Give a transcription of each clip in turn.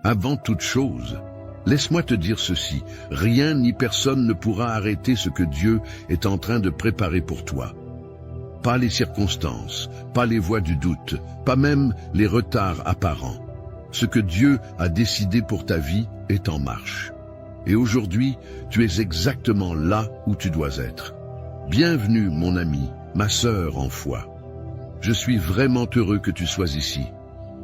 Avant toute chose, laisse-moi te dire ceci, rien ni personne ne pourra arrêter ce que Dieu est en train de préparer pour toi. Pas les circonstances, pas les voies du doute, pas même les retards apparents. Ce que Dieu a décidé pour ta vie est en marche. Et aujourd'hui, tu es exactement là où tu dois être. Bienvenue, mon ami, ma sœur en foi. Je suis vraiment heureux que tu sois ici.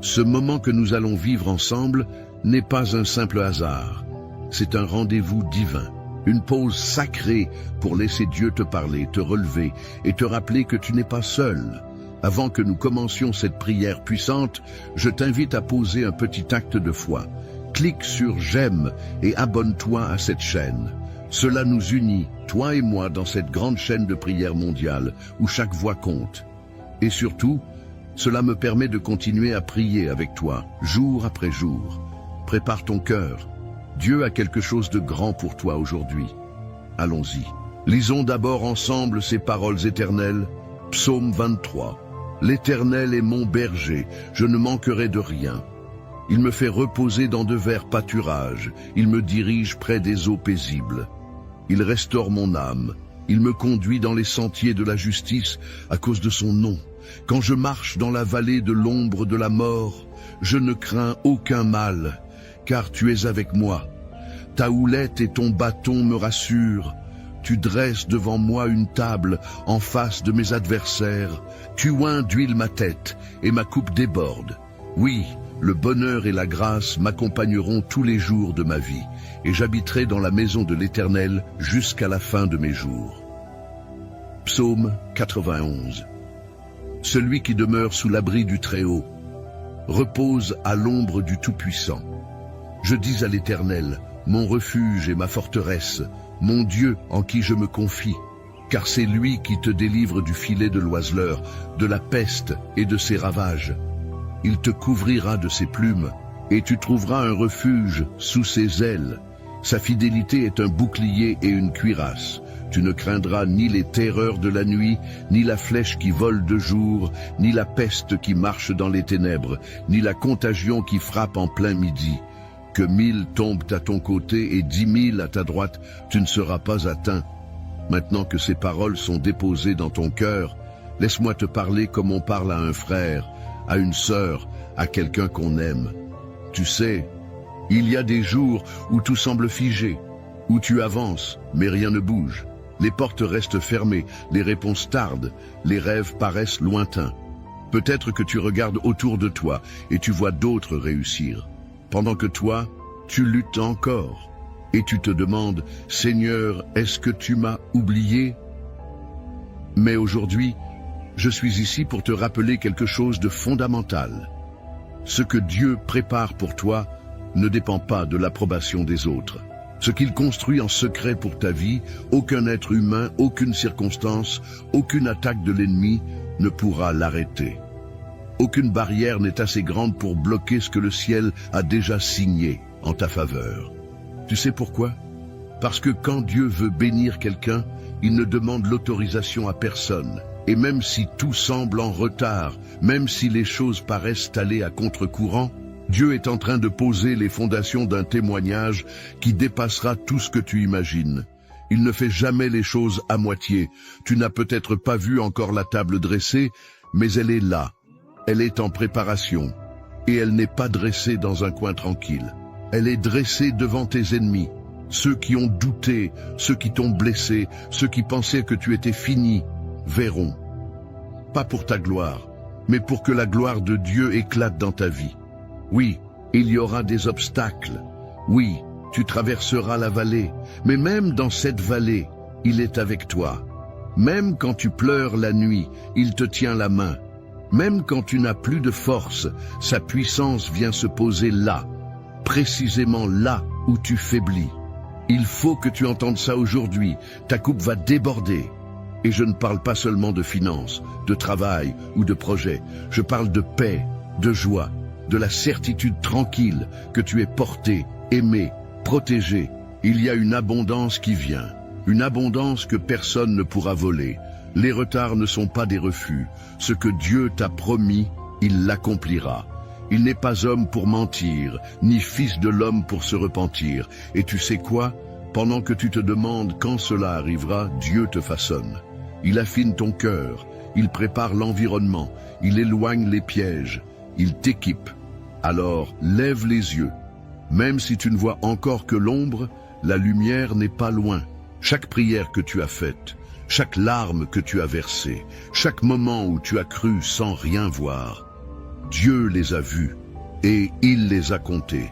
Ce moment que nous allons vivre ensemble n'est pas un simple hasard. C'est un rendez-vous divin, une pause sacrée pour laisser Dieu te parler, te relever et te rappeler que tu n'es pas seul. Avant que nous commencions cette prière puissante, je t'invite à poser un petit acte de foi. Clique sur j'aime et abonne-toi à cette chaîne. Cela nous unit, toi et moi, dans cette grande chaîne de prière mondiale où chaque voix compte. Et surtout, cela me permet de continuer à prier avec toi, jour après jour. Prépare ton cœur. Dieu a quelque chose de grand pour toi aujourd'hui. Allons-y. Lisons d'abord ensemble ces paroles éternelles. Psaume 23. L'Éternel est mon berger, je ne manquerai de rien. Il me fait reposer dans de verts pâturages, il me dirige près des eaux paisibles. Il restaure mon âme, il me conduit dans les sentiers de la justice à cause de son nom. Quand je marche dans la vallée de l'ombre de la mort, je ne crains aucun mal, car tu es avec moi. Ta houlette et ton bâton me rassurent. Tu dresses devant moi une table en face de mes adversaires. Tu oins d'huile ma tête et ma coupe déborde. Oui, le bonheur et la grâce m'accompagneront tous les jours de ma vie, et j'habiterai dans la maison de l'Éternel jusqu'à la fin de mes jours. Psaume 91. Celui qui demeure sous l'abri du Très-Haut repose à l'ombre du Tout-Puissant. Je dis à l'Éternel, mon refuge et ma forteresse, mon Dieu en qui je me confie, car c'est lui qui te délivre du filet de l'oiseleur, de la peste et de ses ravages. Il te couvrira de ses plumes, et tu trouveras un refuge sous ses ailes. Sa fidélité est un bouclier et une cuirasse. Tu ne craindras ni les terreurs de la nuit, ni la flèche qui vole de jour, ni la peste qui marche dans les ténèbres, ni la contagion qui frappe en plein midi. Que 1000 tombent à ton côté et 10 000 à ta droite, tu ne seras pas atteint. Maintenant que ces paroles sont déposées dans ton cœur, laisse-moi te parler comme on parle à un frère, à une sœur, à quelqu'un qu'on aime. Tu sais, il y a des jours où tout semble figé, où tu avances, mais rien ne bouge. Les portes restent fermées, les réponses tardent, les rêves paraissent lointains. Peut-être que tu regardes autour de toi et tu vois d'autres réussir, pendant que toi, tu luttes encore. Et tu te demandes, Seigneur, est-ce que tu m'as oublié? Mais aujourd'hui, je suis ici pour te rappeler quelque chose de fondamental. Ce que Dieu prépare pour toi ne dépend pas de l'approbation des autres. Ce qu'il construit en secret pour ta vie, aucun être humain, aucune circonstance, aucune attaque de l'ennemi ne pourra l'arrêter. Aucune barrière n'est assez grande pour bloquer ce que le ciel a déjà signé en ta faveur. Tu sais pourquoi? Parce que quand Dieu veut bénir quelqu'un, il ne demande l'autorisation à personne. Et même si tout semble en retard, même si les choses paraissent aller à contre-courant, Dieu est en train de poser les fondations d'un témoignage qui dépassera tout ce que tu imagines. Il ne fait jamais les choses à moitié. Tu n'as peut-être pas vu encore la table dressée, mais elle est là. Elle est en préparation. Et elle n'est pas dressée dans un coin tranquille. Elle est dressée devant tes ennemis. Ceux qui ont douté, ceux qui t'ont blessé, ceux qui pensaient que tu étais fini, verront. Pas pour ta gloire, mais pour que la gloire de Dieu éclate dans ta vie. Oui, il y aura des obstacles. Oui, tu traverseras la vallée, mais même dans cette vallée, il est avec toi. Même quand tu pleures la nuit, il te tient la main. Même quand tu n'as plus de force, sa puissance vient se poser là, précisément là où tu faiblis. Il faut que tu entendes ça aujourd'hui, ta coupe va déborder. Et je ne parle pas seulement de finances, de travail ou de projets, je parle de paix, de joie, de la certitude tranquille que tu es porté, aimé, protégé. Il y a une abondance qui vient, une abondance que personne ne pourra voler. Les retards ne sont pas des refus. Ce que Dieu t'a promis, il l'accomplira. Il n'est pas homme pour mentir, ni fils de l'homme pour se repentir. Et tu sais quoi? Pendant que tu te demandes quand cela arrivera, Dieu te façonne. Il affine ton cœur, il prépare l'environnement, il éloigne les pièges, il t'équipe. Alors, lève les yeux. Même si tu ne vois encore que l'ombre, la lumière n'est pas loin. Chaque prière que tu as faite, chaque larme que tu as versée, chaque moment où tu as cru sans rien voir, Dieu les a vus et il les a comptés.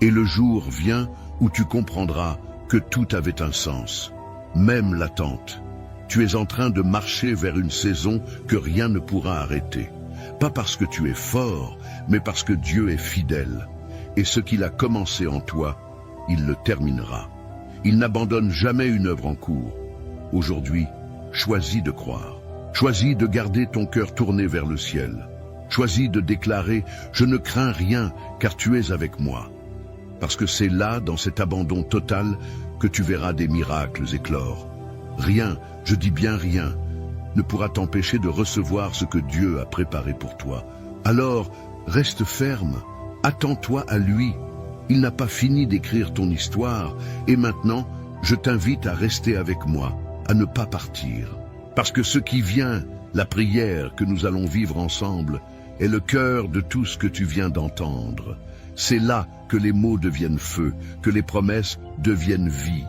Et le jour vient où tu comprendras que tout avait un sens, même l'attente. Tu es en train de marcher vers une saison que rien ne pourra arrêter. Pas parce que tu es fort, mais parce que Dieu est fidèle. Et ce qu'il a commencé en toi, il le terminera. Il n'abandonne jamais une œuvre en cours. Aujourd'hui, choisis de croire. Choisis de garder ton cœur tourné vers le ciel. Choisis de déclarer « Je ne crains rien, car tu es avec moi ». Parce que c'est là, dans cet abandon total, que tu verras des miracles éclore. Rien, je dis bien rien, ne pourra t'empêcher de recevoir ce que Dieu a préparé pour toi. Alors, reste ferme, attends-toi à lui. Il n'a pas fini d'écrire ton histoire, et maintenant, je t'invite à rester avec moi, à ne pas partir. Parce que ce qui vient, la prière que nous allons vivre ensemble, est le cœur de tout ce que tu viens d'entendre. C'est là que les mots deviennent feu, que les promesses deviennent vie.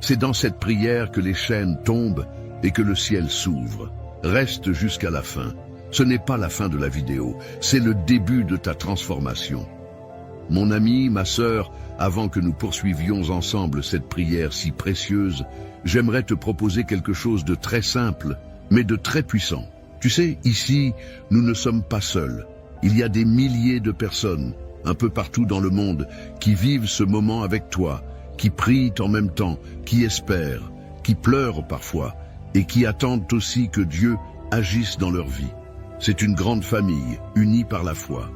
C'est dans cette prière que les chaînes tombent et que le ciel s'ouvre. Reste jusqu'à la fin. Ce n'est pas la fin de la vidéo, c'est le début de ta transformation. Mon ami, ma sœur, avant que nous poursuivions ensemble cette prière si précieuse, j'aimerais te proposer quelque chose de très simple, mais de très puissant. Tu sais, ici, nous ne sommes pas seuls. Il y a des milliers de personnes, un peu partout dans le monde, qui vivent ce moment avec toi, qui prient en même temps, qui espèrent, qui pleurent parfois, et qui attendent aussi que Dieu agisse dans leur vie. C'est une grande famille, unie par la foi.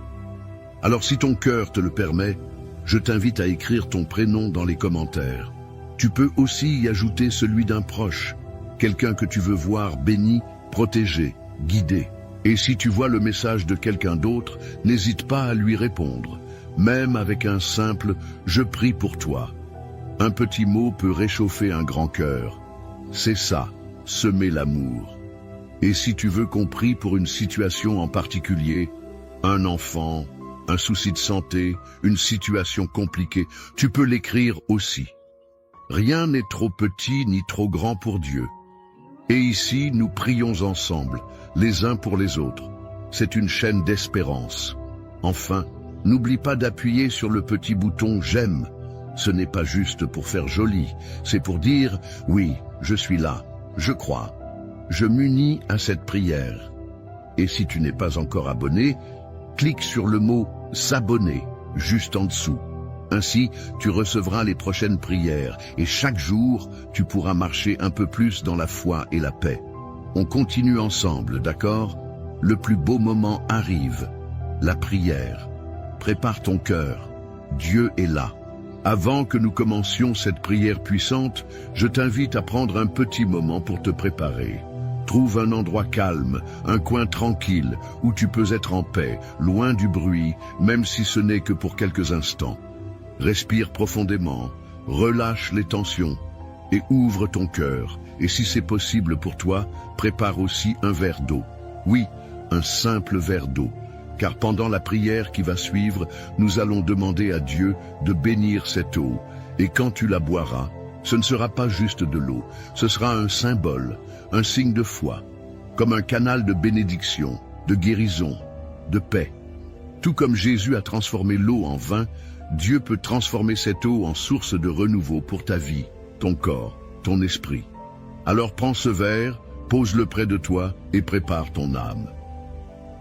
Alors si ton cœur te le permet, je t'invite à écrire ton prénom dans les commentaires. Tu peux aussi y ajouter celui d'un proche, quelqu'un que tu veux voir béni, protégé, guidé. Et si tu vois le message de quelqu'un d'autre, n'hésite pas à lui répondre, même avec un simple « Je prie pour toi ». Un petit mot peut réchauffer un grand cœur. C'est ça, semer l'amour. Et si tu veux qu'on prie pour une situation en particulier, un enfant, un souci de santé, une situation compliquée, tu peux l'écrire aussi. Rien n'est trop petit ni trop grand pour Dieu. Et ici, nous prions ensemble, les uns pour les autres. C'est une chaîne d'espérance. Enfin, n'oublie pas d'appuyer sur le petit bouton « J'aime ». Ce n'est pas juste pour faire joli, c'est pour dire « Oui, je suis là, je crois, je m'unis à cette prière ». Et si tu n'es pas encore abonné, clique sur le mot « S'abonner » juste en dessous. Ainsi, tu recevras les prochaines prières et chaque jour, tu pourras marcher un peu plus dans la foi et la paix. On continue ensemble, d'accord? Le plus beau moment arrive, la prière. Prépare ton cœur, Dieu est là. Avant que nous commencions cette prière puissante, je t'invite à prendre un petit moment pour te préparer. Trouve un endroit calme, un coin tranquille, où tu peux être en paix, loin du bruit, même si ce n'est que pour quelques instants. Respire profondément, relâche les tensions et ouvre ton cœur. Et si c'est possible pour toi, prépare aussi un verre d'eau. Oui, un simple verre d'eau. Car pendant la prière qui va suivre, nous allons demander à Dieu de bénir cette eau. Et quand tu la boiras, ce ne sera pas juste de l'eau, ce sera un symbole, un signe de foi, comme un canal de bénédiction, de guérison, de paix. Tout comme Jésus a transformé l'eau en vin, Dieu peut transformer cette eau en source de renouveau pour ta vie, ton corps, ton esprit. Alors prends ce verre, pose-le près de toi et prépare ton âme.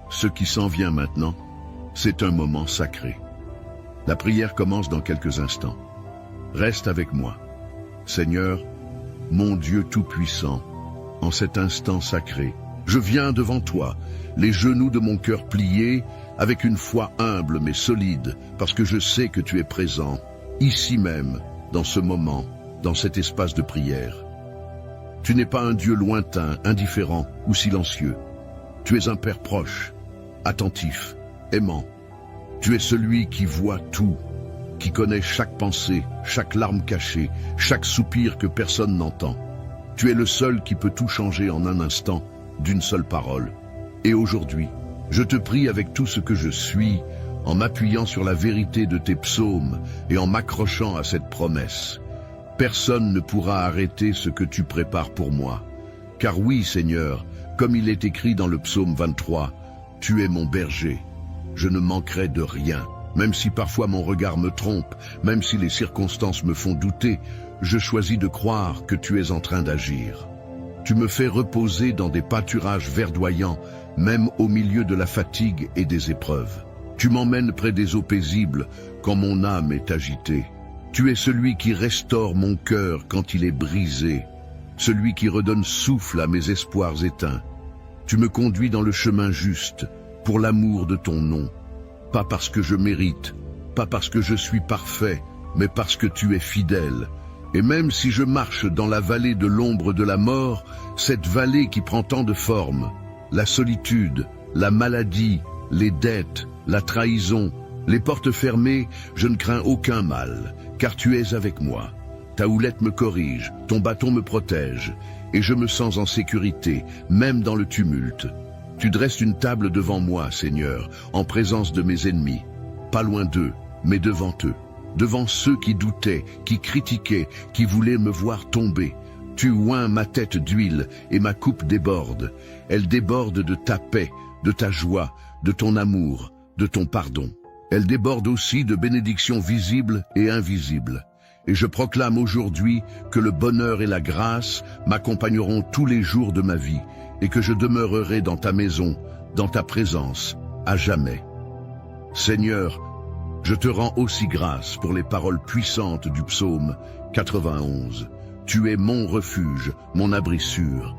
Ce qui s'en vient maintenant, c'est un moment sacré. La prière commence dans quelques instants. Reste avec moi. Seigneur, mon Dieu Tout-Puissant, en cet instant sacré, je viens devant toi, les genoux de mon cœur pliés, avec une foi humble mais solide, parce que je sais que tu es présent, ici même, dans ce moment, dans cet espace de prière. Tu n'es pas un Dieu lointain, indifférent ou silencieux. Tu es un Père proche, attentif, aimant. Tu es celui qui voit tout, qui connaît chaque pensée, chaque larme cachée, chaque soupir que personne n'entend. Tu es le seul qui peut tout changer en un instant, d'une seule parole. Et aujourd'hui, je te prie avec tout ce que je suis, en m'appuyant sur la vérité de tes psaumes et en m'accrochant à cette promesse. Personne ne pourra arrêter ce que tu prépares pour moi. Car oui, Seigneur, comme il est écrit dans le psaume 23, tu es mon berger. Je ne manquerai de rien. Même si parfois mon regard me trompe, même si les circonstances me font douter, je choisis de croire que tu es en train d'agir. Tu me fais reposer dans des pâturages verdoyants, même au milieu de la fatigue et des épreuves. Tu m'emmènes près des eaux paisibles quand mon âme est agitée. Tu es celui qui restaure mon cœur quand il est brisé, celui qui redonne souffle à mes espoirs éteints. Tu me conduis dans le chemin juste, pour l'amour de ton nom. Pas parce que je mérite, pas parce que je suis parfait, mais parce que tu es fidèle. Et même si je marche dans la vallée de l'ombre de la mort, cette vallée qui prend tant de formes, la solitude, la maladie, les dettes, la trahison, les portes fermées, je ne crains aucun mal, car tu es avec moi. Ta houlette me corrige, ton bâton me protège, et je me sens en sécurité, même dans le tumulte. Tu dresses une table devant moi, Seigneur, en présence de mes ennemis, pas loin d'eux, mais devant eux, devant ceux qui doutaient, qui critiquaient, qui voulaient me voir tomber. Tu oins ma tête d'huile et ma coupe déborde. Elle déborde de ta paix, de ta joie, de ton amour, de ton pardon. Elle déborde aussi de bénédictions visibles et invisibles. Et je proclame aujourd'hui que le bonheur et la grâce m'accompagneront tous les jours de ma vie, et que je demeurerai dans ta maison, dans ta présence, à jamais. Seigneur, je te rends aussi grâce pour les paroles puissantes du psaume 91. Tu es mon refuge, mon abri sûr.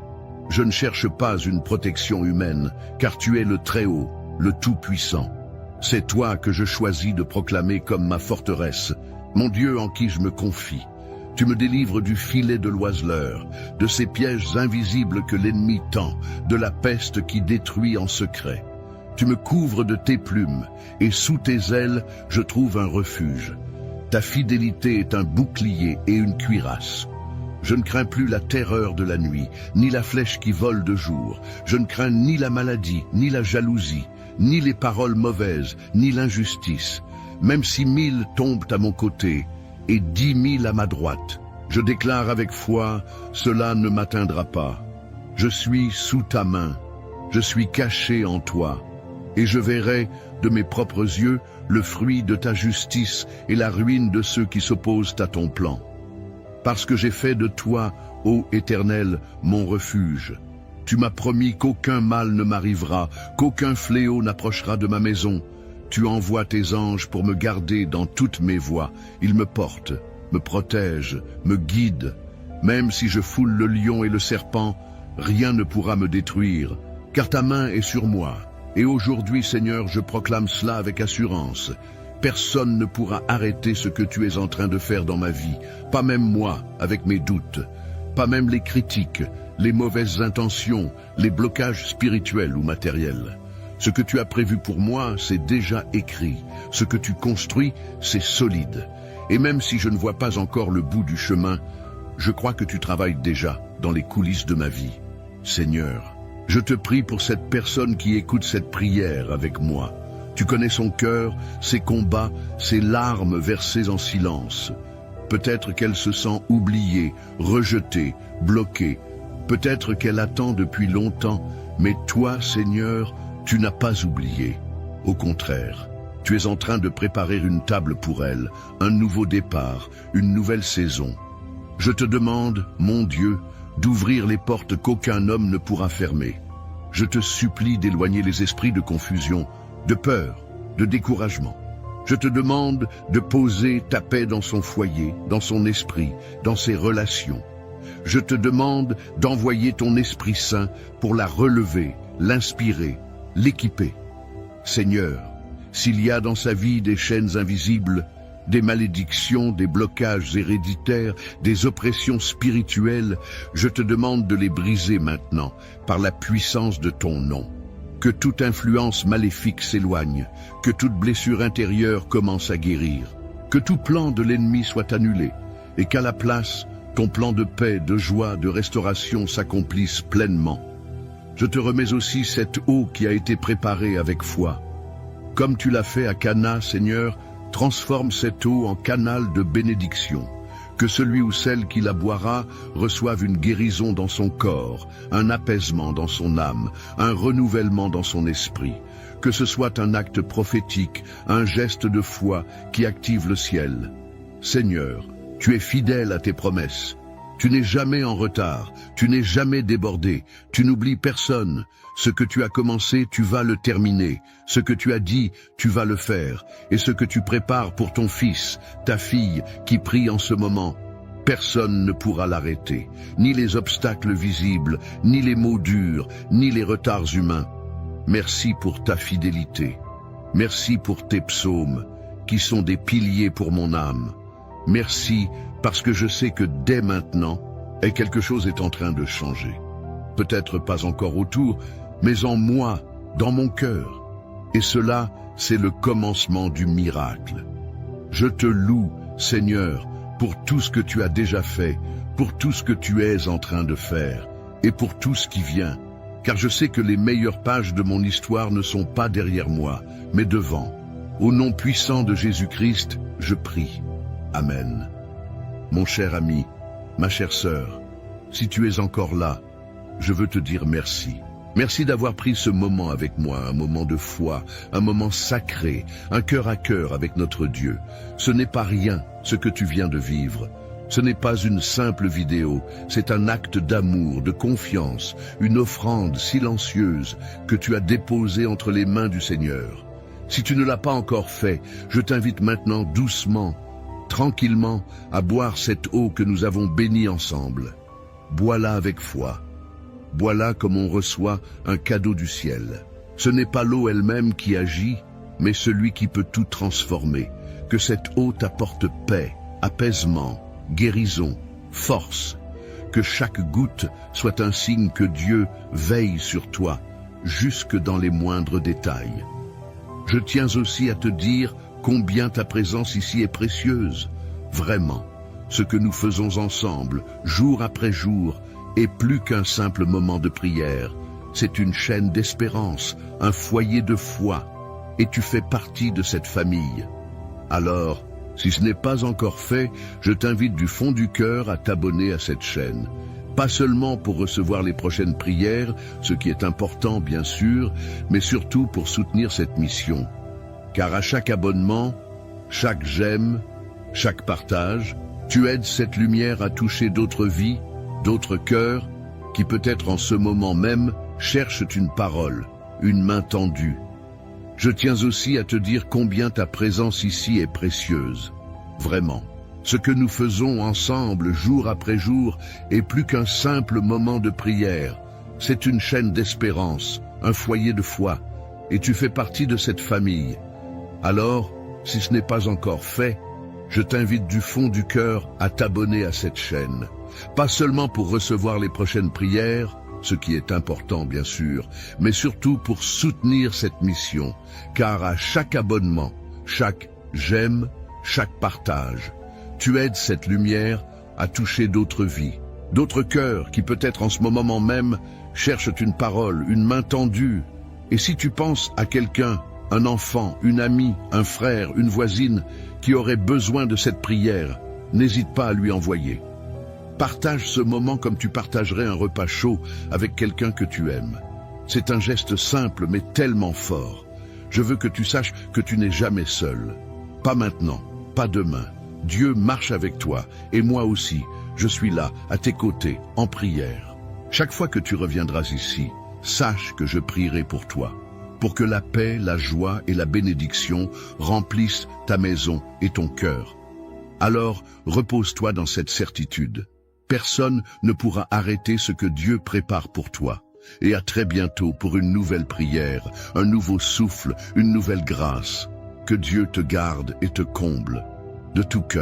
Je ne cherche pas une protection humaine, car tu es le Très-Haut, le Tout-Puissant. C'est toi que je choisis de proclamer comme ma forteresse, mon Dieu en qui je me confie. Tu me délivres du filet de l'oiseleur, de ces pièges invisibles que l'ennemi tend, de la peste qui détruit en secret. Tu me couvres de tes plumes, et sous tes ailes, je trouve un refuge. Ta fidélité est un bouclier et une cuirasse. Je ne crains plus la terreur de la nuit, ni la flèche qui vole de jour. Je ne crains ni la maladie, ni la jalousie, ni les paroles mauvaises, ni l'injustice. Même si 1000 tombent à mon côté, et 10 000 à ma droite, je déclare avec foi, cela ne m'atteindra pas. Je suis sous ta main, je suis caché en toi, et je verrai de mes propres yeux le fruit de ta justice et la ruine de ceux qui s'opposent à ton plan. Parce que j'ai fait de toi, ô Éternel, mon refuge. Tu m'as promis qu'aucun mal ne m'arrivera, qu'aucun fléau n'approchera de ma maison. Tu envoies tes anges pour me garder dans toutes mes voies. Ils me portent, me protègent, me guident. Même si je foule le lion et le serpent, rien ne pourra me détruire, car ta main est sur moi. Et aujourd'hui, Seigneur, je proclame cela avec assurance. Personne ne pourra arrêter ce que tu es en train de faire dans ma vie, pas même moi, avec mes doutes, pas même les critiques, les mauvaises intentions, les blocages spirituels ou matériels. Ce que tu as prévu pour moi, c'est déjà écrit. Ce que tu construis, c'est solide. Et même si je ne vois pas encore le bout du chemin, je crois que tu travailles déjà dans les coulisses de ma vie. Seigneur, je te prie pour cette personne qui écoute cette prière avec moi. Tu connais son cœur, ses combats, ses larmes versées en silence. Peut-être qu'elle se sent oubliée, rejetée, bloquée. Peut-être qu'elle attend depuis longtemps, mais toi, Seigneur, tu n'as pas oublié. Au contraire, tu es en train de préparer une table pour elle, un nouveau départ, une nouvelle saison. Je te demande, mon Dieu, d'ouvrir les portes qu'aucun homme ne pourra fermer. Je te supplie d'éloigner les esprits de confusion, de peur, de découragement. Je te demande de poser ta paix dans son foyer, dans son esprit, dans ses relations. Je te demande d'envoyer ton Esprit Saint pour la relever, l'inspirer, l'équiper. Seigneur, s'il y a dans sa vie des chaînes invisibles, des malédictions, des blocages héréditaires, des oppressions spirituelles, je te demande de les briser maintenant par la puissance de ton nom. Que toute influence maléfique s'éloigne, que toute blessure intérieure commence à guérir, que tout plan de l'ennemi soit annulé, et qu'à la place, ton plan de paix, de joie, de restauration s'accomplisse pleinement. Je te remets aussi cette eau qui a été préparée avec foi. Comme tu l'as fait à Cana, Seigneur, transforme cette eau en canal de bénédiction. Que celui ou celle qui la boira reçoive une guérison dans son corps, un apaisement dans son âme, un renouvellement dans son esprit. Que ce soit un acte prophétique, un geste de foi qui active le ciel. Seigneur, tu es fidèle à tes promesses. Tu n'es jamais en retard, tu n'es jamais débordé, tu n'oublies personne. Ce que tu as commencé, tu vas le terminer. Ce que tu as dit, tu vas le faire. Et ce que tu prépares pour ton fils, ta fille, qui prie en ce moment, personne ne pourra l'arrêter. Ni les obstacles visibles, ni les mots durs, ni les retards humains. Merci pour ta fidélité. Merci pour tes psaumes, qui sont des piliers pour mon âme. Merci parce que je sais que dès maintenant, quelque chose est en train de changer. Peut-être pas encore autour, mais en moi, dans mon cœur. Et cela, c'est le commencement du miracle. Je te loue, Seigneur, pour tout ce que tu as déjà fait, pour tout ce que tu es en train de faire, et pour tout ce qui vient. Car je sais que les meilleures pages de mon histoire ne sont pas derrière moi, mais devant. Au nom puissant de Jésus-Christ, je prie. Amen. Mon cher ami, ma chère sœur, si tu es encore là, je veux te dire merci. Merci d'avoir pris ce moment avec moi, un moment de foi, un moment sacré, un cœur à cœur avec notre Dieu. Ce n'est pas rien, ce que tu viens de vivre. Ce n'est pas une simple vidéo, c'est un acte d'amour, de confiance, une offrande silencieuse que tu as déposée entre les mains du Seigneur. Si tu ne l'as pas encore fait, je t'invite maintenant doucement, tranquillement, à boire cette eau que nous avons bénie ensemble. Bois-la avec foi. Bois-la comme on reçoit un cadeau du ciel. Ce n'est pas l'eau elle-même qui agit, mais celui qui peut tout transformer. Que cette eau t'apporte paix, apaisement, guérison, force. Que chaque goutte soit un signe que Dieu veille sur toi, jusque dans les moindres détails. Je tiens aussi à te dire combien ta présence ici est précieuse. Vraiment, ce que nous faisons ensemble, jour après jour, est plus qu'un simple moment de prière. C'est une chaîne d'espérance, un foyer de foi, et tu fais partie de cette famille. Alors, si ce n'est pas encore fait, je t'invite du fond du cœur à t'abonner à cette chaîne. Pas seulement pour recevoir les prochaines prières, ce qui est important bien sûr, mais surtout pour soutenir cette mission. Car à chaque abonnement, chaque j'aime, chaque partage, tu aides cette lumière à toucher d'autres vies, d'autres cœurs, qui peut-être en ce moment même cherchent une parole, une main tendue. Je tiens aussi à te dire combien ta présence ici est précieuse. Vraiment, ce que nous faisons ensemble jour après jour est plus qu'un simple moment de prière. C'est une chaîne d'espérance, un foyer de foi, et tu fais partie de cette famille. Alors, si ce n'est pas encore fait, je t'invite du fond du cœur à t'abonner à cette chaîne. Pas seulement pour recevoir les prochaines prières, ce qui est important bien sûr, mais surtout pour soutenir cette mission, car à chaque abonnement, chaque j'aime, chaque partage, tu aides cette lumière à toucher d'autres vies, d'autres cœurs qui peut-être en ce moment même cherchent une parole, une main tendue. Et si tu penses à quelqu'un, un enfant, une amie, un frère, une voisine qui aurait besoin de cette prière, n'hésite pas à lui envoyer. Partage ce moment comme tu partagerais un repas chaud avec quelqu'un que tu aimes. C'est un geste simple mais tellement fort. Je veux que tu saches que tu n'es jamais seul. Pas maintenant, pas demain. Dieu marche avec toi et moi aussi, je suis là, à tes côtés, en prière. Chaque fois que tu reviendras ici, sache que je prierai pour toi, pour que la paix, la joie et la bénédiction remplissent ta maison et ton cœur. Alors, repose-toi dans cette certitude. Personne ne pourra arrêter ce que Dieu prépare pour toi. Et à très bientôt pour une nouvelle prière, un nouveau souffle, une nouvelle grâce. Que Dieu te garde et te comble de tout cœur.